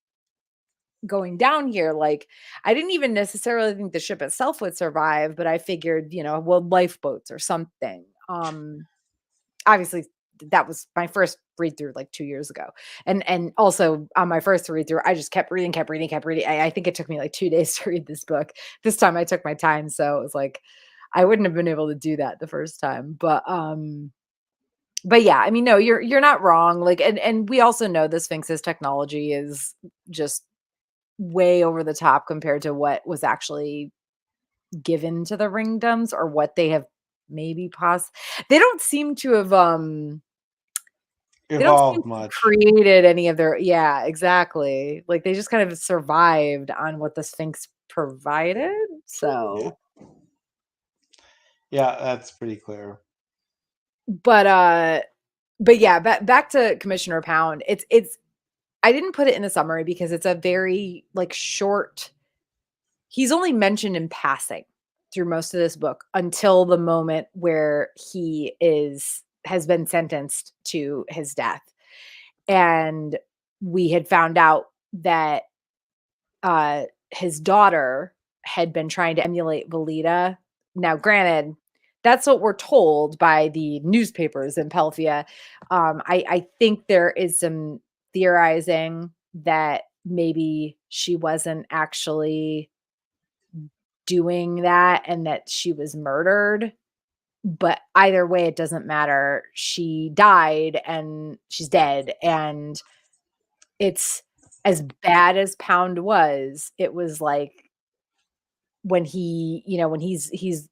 going down here? Like, I didn't even necessarily think the ship itself would survive, but I figured, well, lifeboats or something. Obviously that was my first read through like 2 years ago. And also on my first read through, I just kept reading, kept reading, kept reading. I think it took me like 2 days to read this book. This time I took my time, so it was like I wouldn't have been able to do that the first time. But yeah, I mean, no, you're not wrong. Like, and we also know the Sphinx's technology is just way over the top compared to what was actually given to the ringdoms, or what they have maybe they don't seem to have they don't seem Evolved to have much. created any of their, yeah, exactly. Like, they just kind of survived on what the Sphinx provided. Yeah. So, Yeah, that's pretty clear. but yeah, back to Commissioner Pound. It's I didn't put it in the summary because it's a very like short, he's only mentioned in passing through most of this book until the moment where he has been sentenced to his death. And we had found out that uh his daughter had been trying to emulate Velita. Now, granted, that's what we're told by the newspapers in Pelphia. I think there is some theorizing that maybe she wasn't actually doing that and that she was murdered. But either way, it doesn't matter. She died and she's dead. And it's as bad as Pound was, it was like when when he's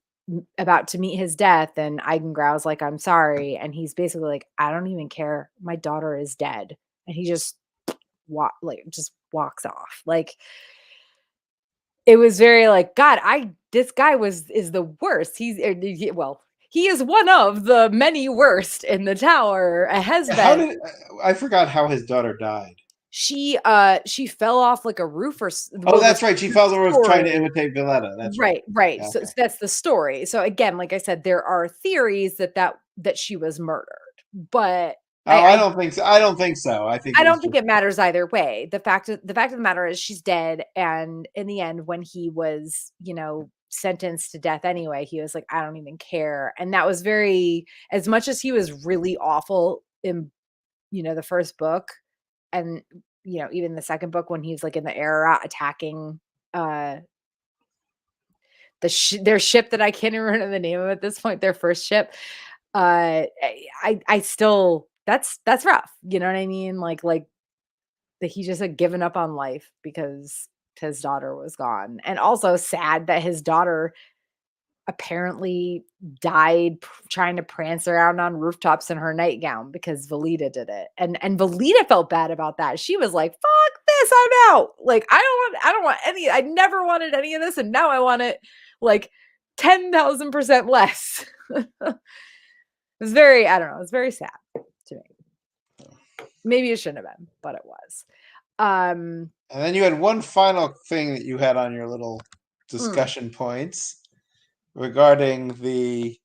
about to meet his death, and Eigengrau's like, "I'm sorry." And he's basically like, "I don't even care. My daughter is dead." And he just just walks off. Like, it was very like, God, this guy is the worst. Well, he is one of the many worst in the tower. Has How been. did I forgot how his daughter died? She fell off like a roof, Oh, well, that's right. She fell the roof trying to story. imitate Valletta. That's right. Right, right. Yeah, So okay. that's the story. So again, like I said, there are theories that she was murdered, but Oh, I don't think so. I don't think so. I think I it was don't think just it matters either way. The fact of the matter is she's dead, and in the end, when he was, sentenced to death anyway, he was like, I don't even care. And that was very, as much as he was really awful in, the first book, and even the second book when he's like in the era attacking uh their ship that I can't even remember the name of at this point, their first ship. I still that's rough. You know what I mean? Like that he just had given up on life because his daughter was gone. And also sad that his daughter apparently died trying to prance around on rooftops in her nightgown because Velita did it. And Velita felt bad about that. She was like, "Fuck this, I'm out. Like I don't want any I never wanted any of this and now I want it like 10,000% less." It was very, I don't know, it was very sad to me. Maybe it shouldn't have been, but it was. And then you had one final thing that you had on your little discussion points regarding the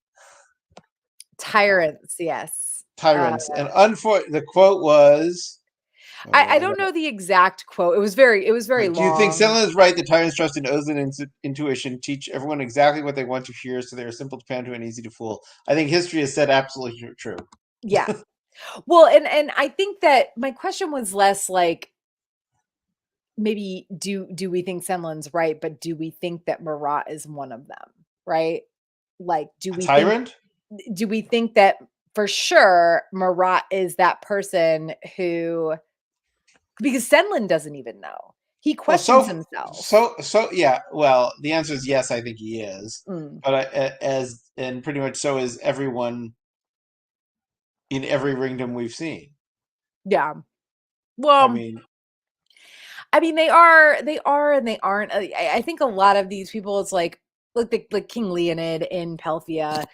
tyrants, yes. tyrants. And the quote was, I don't know the exact quote. It was very long. Do you think Selin is right? The tyrants trust in oaths and intuition, teach everyone exactly what they want to hear, so they are simple to pander and easy to fool. I think history has said absolutely true. Yeah. Well, and I think that my question was less like maybe do we think Senlin's right, but do we think that Marat is one of them, right? Like do we think that for sure Marat is that person who, because Senlin doesn't even know. He questions himself. So yeah. Well, the answer is yes. I think he is, but and pretty much so is everyone in every ringdom we've seen. Yeah. Well, I mean, they are, and they aren't. I think a lot of these people, it's like King Leonid in Pelphia.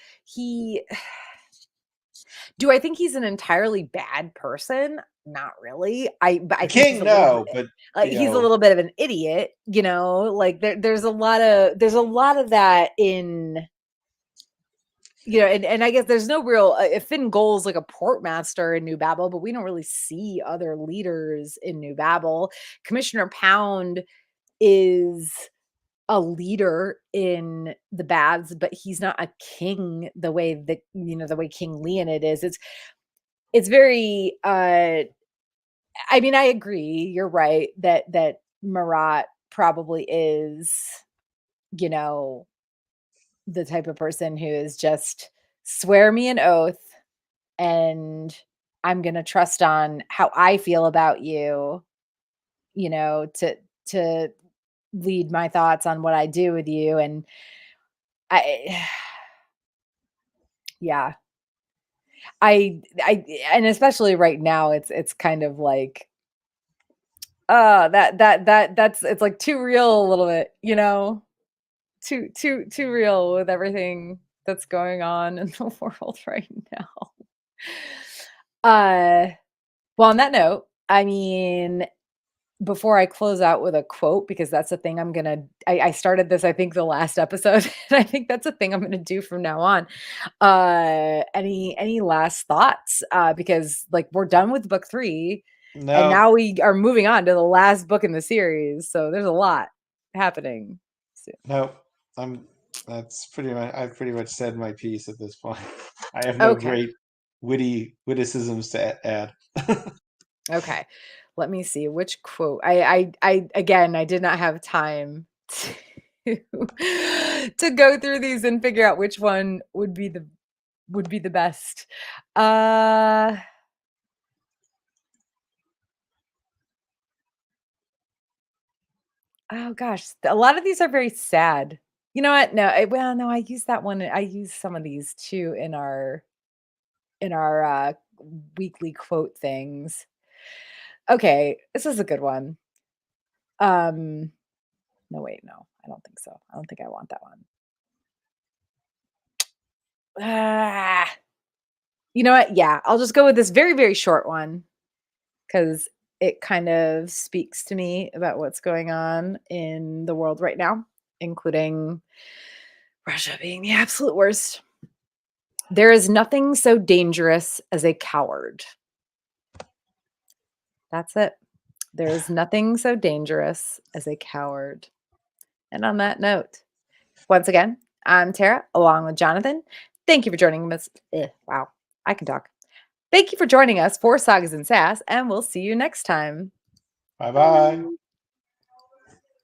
Do I think he's an entirely bad person? Not really. But I think King, no, but he's a little bit of an idiot. You know, like there's a lot of that in. You know, and I guess there's no real Finn Goal's like a portmaster in New Babel, but we don't really see other leaders in New Babel. Commissioner Pound is a leader in the Baths, but he's not a king the way that, you know, the way King Leonid is. It's very I mean, I agree, you're right that Marat probably is, you know, the type of person who is just swear me an oath and I'm going to trust on how I feel about you, you know, to lead my thoughts on what I do with you. And I yeah. And especially right now it's kind of like that's it's like too real a little bit, you know? Too real with everything that's going on in the world right now. Well, on that note, I mean, before I close out with a quote, because that's the thing I started this, I think the last episode, and I think that's a thing I'm gonna do from now on. Any last thoughts? Because like we're done with book 3, no. And now we are moving on to the last book in the series. So there's a lot happening. No, that's pretty much, I've pretty much said my piece at this point. I have no great witticisms to add. Okay. Let me see which quote. I again, I did not have time to go through these and figure out which one would be the best. Oh gosh, a lot of these are very sad. You know what? No, no, I use that one. I use some of these too in our weekly quote things. Okay, this is a good one. No, wait, no, I don't think so. I don't think I want that one. You know what? Yeah, I'll just go with this very, very short one because it kind of speaks to me about what's going on in the world right now, including Russia being the absolute worst. There is nothing so dangerous as a coward. That's it. There is nothing so dangerous as a coward. And on that note, once again, I'm Tara, along with Jonathan. Thank you for joining us. Wow, I can talk. Thank you for joining us for Sagas and Sass, and we'll see you next time. Bye-bye.